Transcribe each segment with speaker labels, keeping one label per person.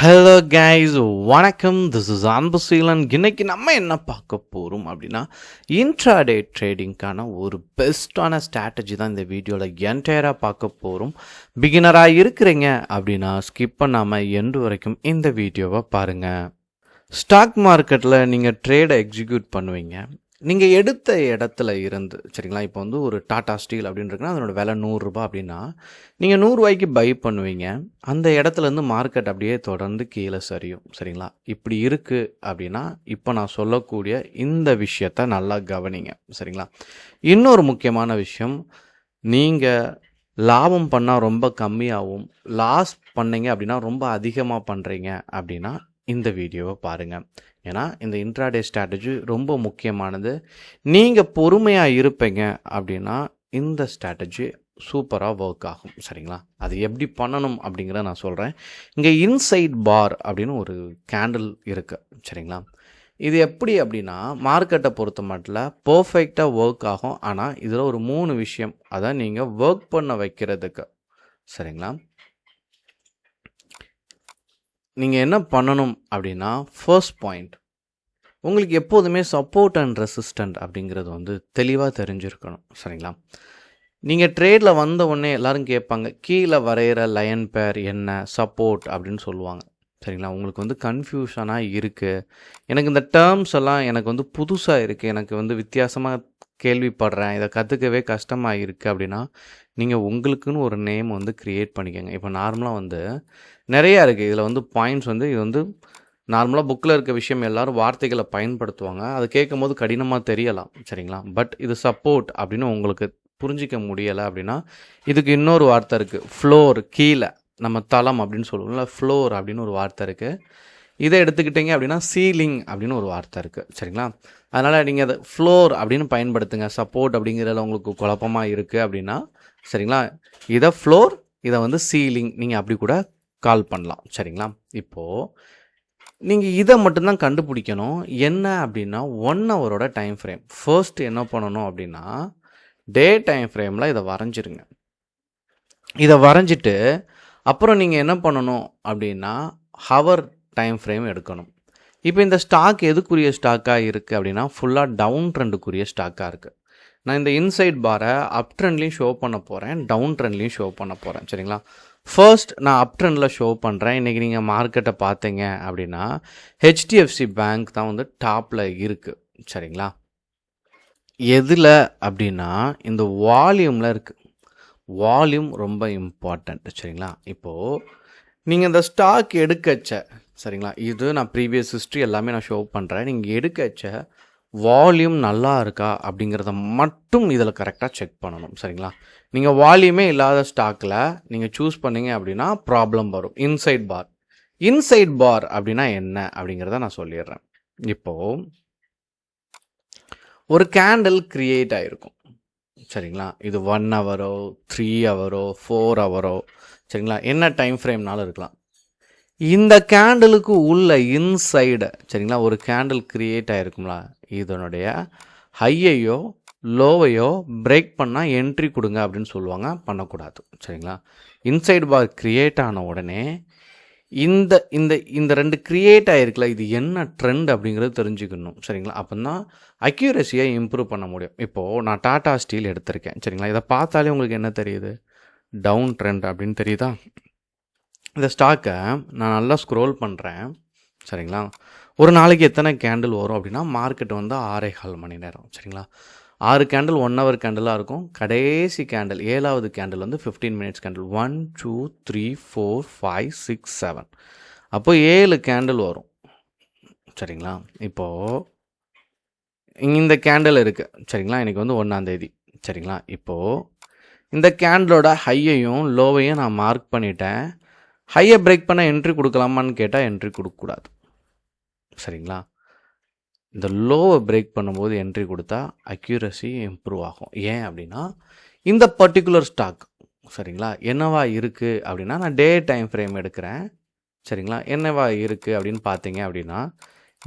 Speaker 1: Hello guys, வணக்கம். This is அன்பு சீலன். இன்னைக்கு நம்ம என்ன பார்க்க போகிறோம் அப்படின்னா, இன்ட்ராடே ட்ரேடிங்க்கான ஒரு பெஸ்ட்டான ஸ்ட்ராட்டஜி தான் இந்த வீடியோவில் என்டையராக பார்க்க போகிறோம். பிகினராக இருக்கிறீங்க அப்படின்னா ஸ்கிப் பண்ணாமல் எண்டு வரைக்கும் இந்த வீடியோவை பாருங்கள். ஸ்டாக் மார்க்கெட்டில் நீங்கள் ட்ரேடை எக்ஸிக்யூட் பண்ணுவீங்க. நீங்கள் எடுத்த இடத்துல இருந்து சரிங்களா, இப்போ வந்து ஒரு டாடா ஸ்டீல் அப்படின்னு இருக்குன்னா அதனோட விலை 100 ரூபாய் அப்படின்னா நீங்கள் 100 ரூபாய்க்கு பை பண்ணுவீங்க. அந்த இடத்துலேருந்து மார்க்கெட் அப்படியே தொடர்ந்து கீழே சரியும். சரிங்களா, இப்படி இருக்குது அப்படின்னா இப்போ நான் சொல்லக்கூடிய இந்த விஷயத்த நல்லா கவனிங்க. சரிங்களா, இன்னொரு முக்கியமான விஷயம், நீங்கள் லாபம் பண்ணால் ரொம்ப கம்மியாகவும் லாஸ் பண்ணீங்க அப்படின்னா ரொம்ப அதிகமாக பண்ணுறீங்க அப்படின்னா இந்த வீடியோவை பாருங்கள். ஏன்னா இந்த இன்ட்ராடே ஸ்ட்ராட்டஜி ரொம்ப முக்கியமானது. நீங்கள் பொறுமையாக இருப்பீங்க அப்படின்னா இந்த ஸ்ட்ராட்டஜி சூப்பராக ஒர்க் ஆகும். சரிங்களா, அது எப்படி பண்ணணும் அப்படிங்கிறத நான் சொல்கிறேன். இங்கே இன்சைட் பார் அப்படின்னு ஒரு கேண்டில் இருக்குது. சரிங்களா, இது எப்படி அப்படின்னா மார்க்கெட்டை பொறுத்த மட்டும் பர்ஃபெக்டாக ஒர்க் ஆகும். ஆனால் இதில் ஒரு 3 விஷயம் அதை நீங்கள் ஒர்க் பண்ண வைக்கிறதுக்கு. சரிங்களா, நீங்கள் என்ன பண்ணணும் அப்படின்னா, ஃபர்ஸ்ட் பாயிண்ட், உங்களுக்கு எப்போதுமே சப்போர்ட் அண்ட் ரெசிஸ்டண்ட் அப்படிங்கிறது வந்து தெளிவாக தெரிஞ்சிருக்கணும். சரிங்களா, நீங்கள் ட்ரேடில் வந்த உடனே எல்லோரும் கேட்பாங்க, கீழே வரைகிற லயன் பேர் என்ன, சப்போர்ட் அப்படின்னு சொல்லுவாங்க. சரிங்களா, உங்களுக்கு வந்து கன்ஃபியூஷனாக இருக்குது, எனக்கு இந்த டேர்ம்ஸ் எல்லாம் எனக்கு வந்து புதுசாக இருக்குது, எனக்கு வந்து வித்தியாசமாக கேள்விப்படுறேன், இதை கற்றுக்கவே கஷ்டமாக இருக்குது அப்படின்னா நீங்கள் உங்களுக்குன்னு ஒரு நேம் வந்து க்ரியேட் பண்ணிக்கோங்க. இப்போ நார்மலாக வந்து நிறையா இருக்குது. இதில் வந்து பாயிண்ட்ஸ் வந்து இது வந்து நார்மலாக புக்கில் இருக்க விஷயம் எல்லோரும் வார்த்தைகளை பயன்படுத்துவாங்க. அது கேட்கும் போது கடினமாக தெரியலாம். சரிங்களா, பட் இது சப்போர்ட் அப்படின்னு உங்களுக்கு புரிஞ்சிக்க முடியலை அப்படின்னா இதுக்கு இன்னொரு வார்த்தை இருக்குது, ஃப்ளோர். கீழே நம்ம தளம் அப்படின்னு சொல்லுவோம்ல, ஃப்ளோர் அப்படின்னு ஒரு வார்த்தை இருக்குது. இதை எடுத்துக்கிட்டிங்க அப்படின்னா சீலிங் அப்படின்னு ஒரு வார்த்தை இருக்குது. சரிங்களா, அதனால் நீங்கள் அதை ஃப்ளோர் அப்படின்னு பயன்படுத்துங்க. சப்போர்ட் அப்படிங்கிறதுல உங்களுக்கு குழப்பமாக இருக்குது அப்படின்னா சரிங்களா, இதை ஃப்ளோர், இதை வந்து சீலிங் நீங்கள் அப்படி கூட கால் பண்ணலாம். சரிங்களா, இப்போது நீங்கள் இதை மட்டும்தான் கண்டுபிடிக்கணும். என்ன அப்படின்னா 1 ஹவரோட டைம் ஃப்ரேம். ஃபர்ஸ்ட் என்ன பண்ணணும் அப்படின்னா டே டைம் ஃப்ரேமில் இதை வரைஞ்சிருங்க. இதை வரைஞ்சிட்டு அப்புறம் நீங்கள் என்ன பண்ணணும் அப்படின்னா ஹவர் டைம் ஃப்ரேம் எடுக்கணும். இப்போ இந்த ஸ்டாக் எதுக்குரிய ஸ்டாக்காக இருக்குது அப்படின்னா ஃபுல்லாக டவுன் ட்ரெண்டுக்குரிய ஸ்டாக்காக இருக்குது. நான் இந்த இன்சைட் பாரை அப் ட்ரெண்ட்லேயும் ஷோ பண்ண போகிறேன், டவுன் ட்ரெண்ட்லேயும் ஷோ பண்ண போகிறேன். சரிங்களா, ஃபர்ஸ்ட் நான் அப் ட்ரெண்டில் ஷோ பண்ணுறேன். இன்றைக்கி நீங்கள் மார்க்கெட்டை பார்த்தீங்க அப்படின்னா ஹெச்டிஎஃப்சி பேங்க் தான் வந்து டாப்பில் இருக்குது. சரிங்களா, எதில் அப்படின்னா இந்த வால்யூமில் இருக்குது. வால்யூம் ரொம்ப இம்பார்ட்டண்ட். சரிங்களா, இப்போது நீங்கள் இந்த ஸ்டாக் எடுக்கச்ச, சரிங்களா, இது நான் ப்ரீவியஸ் ஹிஸ்ட்ரி எல்லாமே நான் ஷோ பண்ணுறேன். நீங்கள் எடுக்கச்ச வால்யூம் நல்லா இருக்கா அப்படிங்கிறத மட்டும் இதில் கரெக்டாக செக் பண்ணணும். சரிங்களா, நீங்கள் வால்யூமே இல்லாத ஸ்டாக்கில் நீங்கள் சூஸ் பண்ணிங்க அப்படின்னா ப்ராப்ளம் வரும். இன்சைட் பார். இன்சைட் பார் அப்படின்னா என்ன அப்படிங்கிறத நான் சொல்லிடுறேன். இப்போது ஒரு கேண்டில் க்ரியேட் ஆகிருக்கும். சரிங்களா, இது 1 ஹவரோ 3 ஹவரோ 4 ஹவரோ சரிங்களா, என்ன டைம் ஃப்ரேம்னாலும் இருக்கலாம். இந்த கேண்டிலுக்கு உள்ள இன்சைடு சரிங்களா ஒரு கேண்டில் க்ரியேட் ஆகிருக்குங்களா, இதனுடைய ஹையையோ லோவையோ பிரேக் பண்ணால் என்ட்ரி கொடுங்க அப்படின்னு சொல்லுவாங்க. பண்ணக்கூடாது. சரிங்களா, இன்சைட் பார் க்ரியேட் ஆன உடனே இந்த இந்த இந்த 2 க்ரியேட் ஆகிருக்குல்ல, இது என்ன ட்ரெண்ட் அப்படிங்கிறது தெரிஞ்சுக்கணும். சரிங்களா, அப்போ தான் அக்யூரஸியை இம்ப்ரூவ் பண்ண முடியும். இப்போது நான் டாடா ஸ்டீல் எடுத்திருக்கேன். சரிங்களா, இதை பார்த்தாலே உங்களுக்கு என்ன தெரியுது, டவுன் ட்ரெண்ட் அப்படின்னு தெரியுதா. இந்த ஸ்டாக்கை நான் நல்லா ஸ்க்ரோல் பண்ணுறேன். சரிங்களா, ஒரு நாளைக்கு எத்தனை கேண்டில் வரும் அப்படின்னா மார்க்கெட் வந்து 6.25 மணி நேரம். சரிங்களா, 6 கேண்டில் 1 ஹவர் கேண்டிலாக இருக்கும். கடைசி கேண்டில் 7வது கேண்டில் வந்து 15 மினிட்ஸ் கேண்டில். 1 2 3 4 5 6 7 அப்போ 7 கேண்டில் வரும். சரிங்களா, இப்போது இந்த கேண்டில் இருக்குது. சரிங்களா, இன்றைக்கி வந்து 1ஆம் தேதி. சரிங்களா, இப்போது இந்த கேண்டிலோட ஹையையும் லோவையும் நான் மார்க் பண்ணிட்டேன். ஹையை பிரேக் பண்ண என்ட்ரி கொடுக்கலாமான்னு கேட்டால் என்ட்ரி கொடுக்கக்கூடாது. சரிங்களா, இந்த லோவை பிரேக் பண்ணும்போது என்ட்ரி கொடுத்தா அக்யூரஸி இம்ப்ரூவ் ஆகும். ஏன் அப்படின்னா இந்த பர்டிகுலர் ஸ்டாக் சரிங்களா என்னவா இருக்குது அப்படின்னா, நான் டே டைம் ஃப்ரேம் எடுக்கிறேன். சரிங்களா, என்னவா இருக்குது அப்படின்னு பார்த்தீங்க அப்படின்னா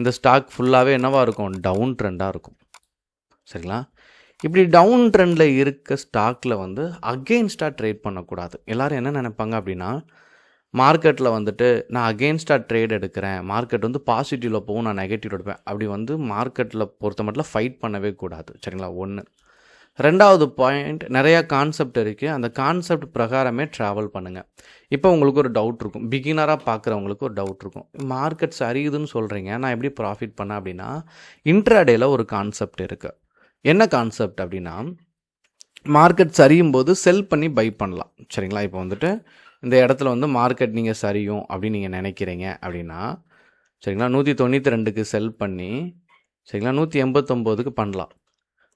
Speaker 1: இந்த ஸ்டாக் ஃபுல்லாகவே என்னவா இருக்கும், டவுன் ட்ரெண்டாக இருக்கும். சரிங்களா, இப்படி டவுன் ட்ரெண்டில் இருக்க ஸ்டாக்கில் வந்து அகெயின்ஸ்டாக ட்ரேட் பண்ணக்கூடாது. எல்லோரும் என்ன நினைப்பாங்க அப்படின்னா, மார்க்கெட்டில் வந்துட்டு நான் அகெயின்ஸ்டாக ட்ரேட் எடுக்கிறேன், மார்க்கெட் வந்து பாசிட்டிவில் போகும், நான் நெகட்டிவ் எடுப்பேன், அப்படி வந்து மார்க்கெட்டில் பொறுத்த மட்டும் ஃபைட் பண்ணவே கூடாது. சரிங்களா? 1. 2வது பாயிண்ட், நிறையா கான்செப்ட் இருக்குது, அந்த கான்செப்ட் பிரகாரமே ட்ராவல் பண்ணுங்கள். இப்போ உங்களுக்கு ஒரு டவுட் இருக்கும், பிகினராக பார்க்குறவங்களுக்கு ஒரு டவுட் இருக்கும், மார்க்கெட் சரியுதுன்னு சொல்கிறீங்க, நான் எப்படி ப்ராஃபிட் பண்ணேன் அப்படின்னா, இன்ட்ராடேயில் ஒரு கான்செப்ட் இருக்குது. என்ன கான்செப்ட் அப்படின்னா, மார்க்கெட் சரியும் போது செல் பண்ணி பை பண்ணலாம். சரிங்களா? இப்போ வந்துட்டு இந்த இடத்துல வந்து மார்க்கெட் நீங்கள் சரியும் அப்படின்னு நீங்கள் நினைக்கிறீங்க அப்படின்னா, சரிங்களா, 192க்கு செல் பண்ணி, சரிங்களா, 189க்கு பண்ணலாம்.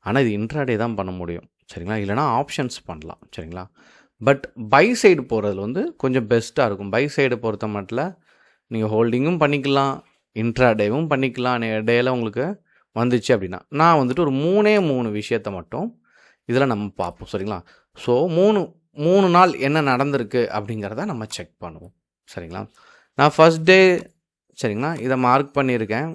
Speaker 1: ஆனால் இது இன்ட்ராடே தான் பண்ண முடியும். சரிங்களா? இல்லைனா ஆப்ஷன்ஸ் பண்ணலாம். சரிங்களா? பட் பை சைடு போகிறதுல வந்து கொஞ்சம் பெஸ்ட்டாக இருக்கும். பை சைடு பொறுத்த மட்டும் நீங்கள் ஹோல்டிங்கும் பண்ணிக்கலாம், இன்ட்ராடேவும் பண்ணிக்கலாம். டேயில் உங்களுக்கு வந்துச்சு அப்படின்னா, நான் வந்துட்டு ஒரு 3 விஷயத்தை மட்டும் இதில் நம்ம பார்ப்போம். சரிங்களா? ஸோ 3 நாள் என்ன நடந்திருக்கு அப்படிங்கிறத நம்ம செக் பண்ணுவோம். சரிங்களா? நான் ஃபஸ்ட் டே, சரிங்களா, இதை மார்க் பண்ணியிருக்கேன்.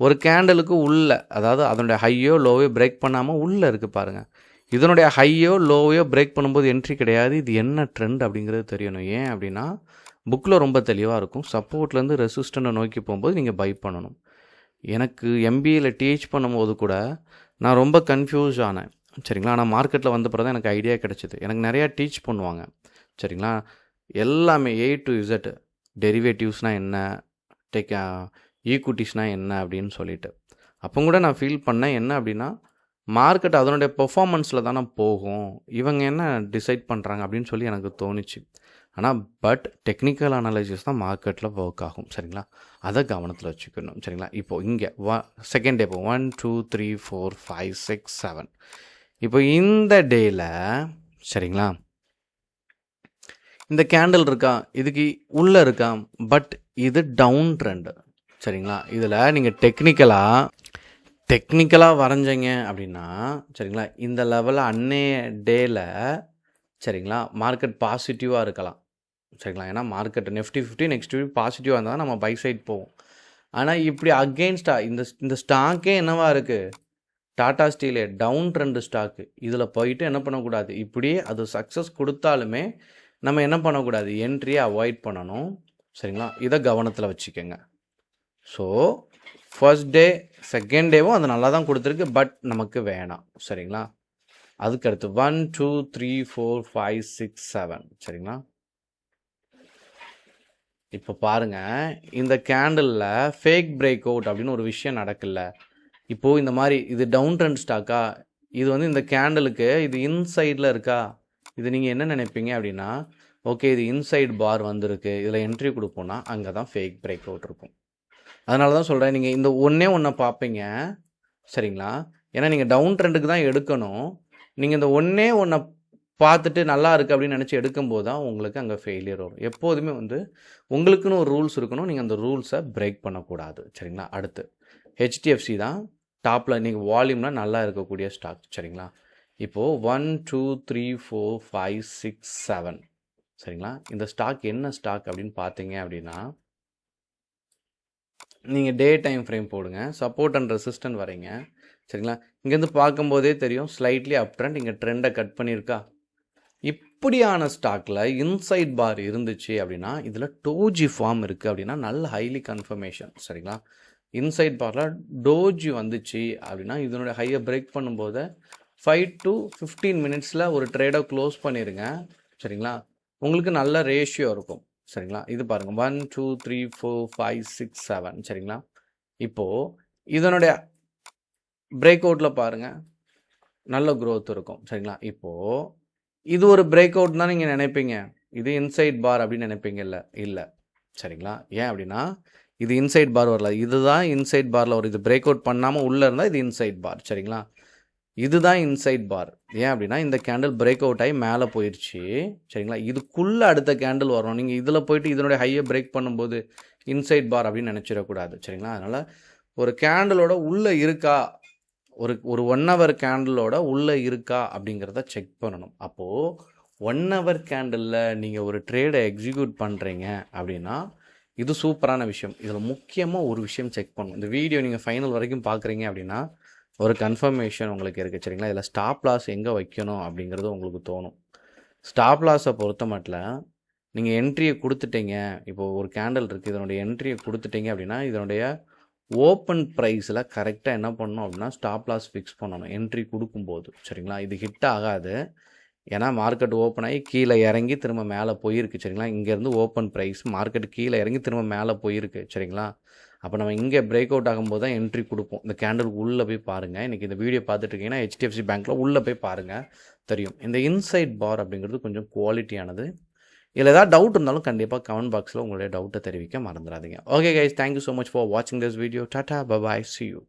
Speaker 1: ஒரு கேண்டலுக்கு உள்ள, அதாவது அதனுடைய ஹையோ லோவையோ பிரேக் பண்ணாமல் உள்ளே இருக்குது பாருங்கள். இதனுடைய ஹையோ லோவையோ பிரேக் பண்ணும்போது என்ட்ரி கிடையாது. இது என்ன ட்ரெண்ட் அப்படிங்கிறது தெரியணும். ஏன் அப்படின்னா புக்கில் ரொம்ப தெளிவாக இருக்கும். சப்போர்ட்லேருந்து ரெசிஸ்டண்ட்டை நோக்கி போகும்போது நீங்கள் பை பண்ணணும். எனக்கு எம்பிஏல டீச் பண்ணும்போது கூட நான் ரொம்ப கன்ஃபியூஸ் ஆனேன். சரிங்களா? ஆனால் மார்க்கெட்டில் வந்த பிறகு தான் எனக்கு ஐடியா கிடச்சிது. எனக்கு நிறையா டீச் பண்ணுவாங்க. சரிங்களா? எல்லாமே A to Z, டெரிவேட்டிவ்ஸ்னால் என்ன, ஈக்குவிட்டிஸ்னால் என்ன அப்படின்னு சொல்லிட்டு. அப்போ கூட நான் ஃபீல் பண்ணேன், என்ன அப்படின்னா, மார்க்கெட் அதனுடைய பெர்ஃபார்மன்ஸில் தானே போகும், இவங்க என்ன டிசைட் பண்ணுறாங்க அப்படின்னு சொல்லி எனக்கு தோணுச்சு. ஆனால் பட் டெக்னிக்கல் அனாலிசிஸ் தான் மார்க்கெட்டில் ஒர்க் ஆகும். சரிங்களா? அதை கவனத்தில் வச்சுக்கணும். சரிங்களா? இப்போது இங்கே செகண்ட் டே இப்போ 1 2 3 4 5 6 7. இப்போ இந்த டேயில், சரிங்களா, இந்த கேண்டில் இருக்கா, இதுக்கு உள்ளே இருக்கா, பட் இது டவுன் ட்ரெண்டு. சரிங்களா? இதில் நீங்கள் டெக்னிக்கலாக வரைஞ்சிங்க அப்படின்னா, சரிங்களா, இந்த லெவலில் அன்னைய டேயில், சரிங்களா, மார்க்கெட் பாசிட்டிவாக இருக்கலாம். சரிங்களா? ஏன்னா மார்க்கெட் நிஃப்டி 50 நெக்ஸ்ட் வீக் பாசிட்டிவாக இருந்தால் தான் நம்ம பை சைட் போவோம். ஆனால் இப்படி அகெயின்ஸ்டாக இந்த ஸ்டாக்கே என்னவா இருக்குது, டாடா ஸ்டீலே டவுன் ட்ரெண்டு ஸ்டாக்கு, இதில் போயிட்டு என்ன பண்ணக்கூடாது, இப்படியே அது சக்ஸஸ் கொடுத்தாலுமே நம்ம என்ன பண்ணக்கூடாது, என்ட்ரியை அவாய்ட் பண்ணணும். சரிங்களா? இதை கவனத்தில் வச்சுக்கோங்க. ஸோ ஃபர்ஸ்ட் டே செகண்ட் டேவும் அது நல்லா தான் கொடுத்துருக்கு, பட் நமக்கு வேணாம். சரிங்களா? அதுக்கடுத்து 1 2 3 4 5 6 7. சரிங்களா? இப்போ பாருங்கள், இந்த கேண்டிலில் ஃபேக் பிரேக் அவுட் அப்படின்னு ஒரு விஷயம் நடக்கல. இப்போது இந்த மாதிரி இது டவுன் ட்ரெண்ட் ஸ்டாக்கா, இது வந்து இந்த கேண்டலுக்கு இது இன்சைடில் இருக்கா, இது நீங்கள் என்ன நினைப்பீங்க அப்படின்னா, ஓகே இது இன்சைட் பார் வந்திருக்கு, இதில் என்ட்ரி கொடுப்போம்னா அங்கே தான் ஃபேக் பிரேக் அவுட் இருக்கும். அதனால தான் சொல்கிறேன், நீங்கள் இந்த ஒன்றை பார்ப்பீங்க. சரிங்களா? ஏன்னா நீங்கள் டவுன் ட்ரெண்டுக்கு தான் எடுக்கணும். நீங்கள் இந்த ஒன்றை பார்த்துட்டு நல்லா இருக்குது அப்படின்னு நினச்சி எடுக்கும்போது தான் உங்களுக்கு அங்கே ஃபெயிலியர் வரும். எப்போதுமே வந்து உங்களுக்குன்னு ஒரு ரூல்ஸ் இருக்கணும், நீங்கள் அந்த ரூல்ஸை பிரேக் பண்ணக்கூடாது. சரிங்களா? அடுத்து ஹெச்டிஎஃப்சி தான் டாப்பில் இன்றைக்கி வால்யூம்லாம் நல்லா இருக்கக்கூடிய ஸ்டாக். சரிங்களா? இப்போது 1 2 3 4 5 6 7. சரிங்களா? இந்த ஸ்டாக் என்ன ஸ்டாக் அப்படின்னு பார்த்தீங்க அப்படின்னா, நீங்கள் டே டைம் ஃப்ரேம் போடுங்க, சப்போர்ட் அண்ட் ரெசிஸ்டன்ட் வரீங்க. சரிங்களா? இங்கேருந்து பார்க்கும்போதே தெரியும் ஸ்லைட்லி அப் ட்ரெண்ட், இங்கே ட்ரெண்டை கட் பண்ணியிருக்கா. இப்படியான ஸ்டாக்கில் இன்சைட் பார் இருந்துச்சு அப்படின்னா, இதில் டோஜி ஃபார்ம் இருக்குது அப்படின்னா நல்ல ஹைலி கன்ஃபர்மேஷன். சரிங்களா? இன்சைட் பாரில் டோஜி வந்துச்சு அப்படின்னா இதனுடைய ஹையை பிரேக் பண்ணும்போது 5 to 15 மினிட்ஸில் ஒரு ட்ரேடை க்ளோஸ் பண்ணிடுங்க. சரிங்களா? உங்களுக்கு நல்ல ரேஷியோ இருக்கும். சரிங்களா? இது பாருங்கள் 1 2 3 4 5 6 7. சரிங்களா? இப்போது இதனுடைய பிரேக் அவுட்டில் பாருங்கள் நல்ல க்ரோத் இருக்கும். சரிங்களா? இப்போது இது ஒரு பிரேக் அவுட் தான் நீங்கள் நினைப்பீங்க, இது இன்சைட் பார் அப்படின்னு நினைப்பீங்க. இல்லை. சரிங்களா? ஏன் அப்படின்னா இது இன்சைட் பார் வரல, இதுதான் இன்சைட் பாரில் ஒரு இது பிரேக் அவுட் பண்ணாமல் உள்ளே இருந்தால் இது இன்சைட் பார். சரிங்களா? இதுதான் இன்சைட் பார். ஏன் அப்படின்னா இந்த கேண்டில் பிரேக் அவுட் ஆகி மேலே போயிடுச்சு. சரிங்களா? இதுக்குள்ளே அடுத்த கேண்டில் வரணும். நீங்கள் இதில் போயிட்டு இதனுடைய ஹையை பிரேக் பண்ணும்போது இன்சைட் பார் அப்படின்னு நினச்சிடக்கூடாது. சரிங்களா? அதனால் ஒரு கேண்டிலோட உள்ளே இருக்கா, ஒரு 1 hour கேண்டிலோட உள்ளே இருக்கா அப்படிங்கிறத செக் பண்ணணும். அப்போது 1 hour கேண்டிலில் நீங்கள் ஒரு ட்ரேடை எக்ஸிக்யூட் பண்ணுறீங்க அப்படின்னா இது சூப்பரான விஷயம். இதில் முக்கியமாக ஒரு விஷயம் செக் பண்ணணும். இந்த வீடியோ நீங்கள் ஃபைனல் வரைக்கும் பார்க்குறீங்க அப்படின்னா ஒரு கன்ஃபர்மேஷன் உங்களுக்கு இருக்குது. சரிங்களா? இதில் ஸ்டாப் லாஸ் எங்கே வைக்கணும் அப்படிங்கிறது உங்களுக்கு தோணும். ஸ்டாப் லாஸை பொறுத்த மட்டும் நீங்கள் என்ட்ரியை கொடுத்துட்டீங்க. இப்போ ஒரு கேண்டில் இருக்குது, இதனுடைய என்ட்ரியை கொடுத்துட்டீங்க அப்படின்னா இதனுடைய ஓப்பன் ப்ரைஸில் கரெக்டாக என்ன பண்ணணும் அப்படின்னா ஸ்டாப் லாஸ் ஃபிக்ஸ் பண்ணணும் என்ட்ரி கொடுக்கும்போது. சரிங்களா? இது ஹிட் ஆகாது. ஏன்னா மார்க்கெட் ஓப்பன் ஆகி கீழே இறங்கி திரும்ப மேலே போயிருக்கு. சரிங்களா? இங்கேருந்து ஓப்பன் ப்ரைஸ் மார்க்கெட் கீழே இறங்கி திரும்ப மேலே போயிருக்கு. சரிங்களா? அப்போ நம்ம இங்கே பிரேக் அவுட் ஆகும்போது தான் என்ட்ரி கொடுப்போம். இந்த கேண்டில் உள்ளே போய் பாருங்கள். இன்றைக்கி இந்த வீடியோ பார்த்துட்டு இருக்கீங்கன்னா HDFC பேங்க்கில் உள்ளே போய் பாருங்கள், தெரியும். இந்த இன்சைட் பார் அப்படிங்கிறது கொஞ்சம் குவாலிட்டியானது. இதில் ஏதாவது டவுட் இருந்தாலும் கண்டிப்பாக கமெண்ட் பாக்ஸில் உங்களுடைய டவுட்டை தெரிவிக்க மறந்துடாதீங்க. Okay guys, thank you so much for வாட்சிங் this video. Tata, bye bye, see you.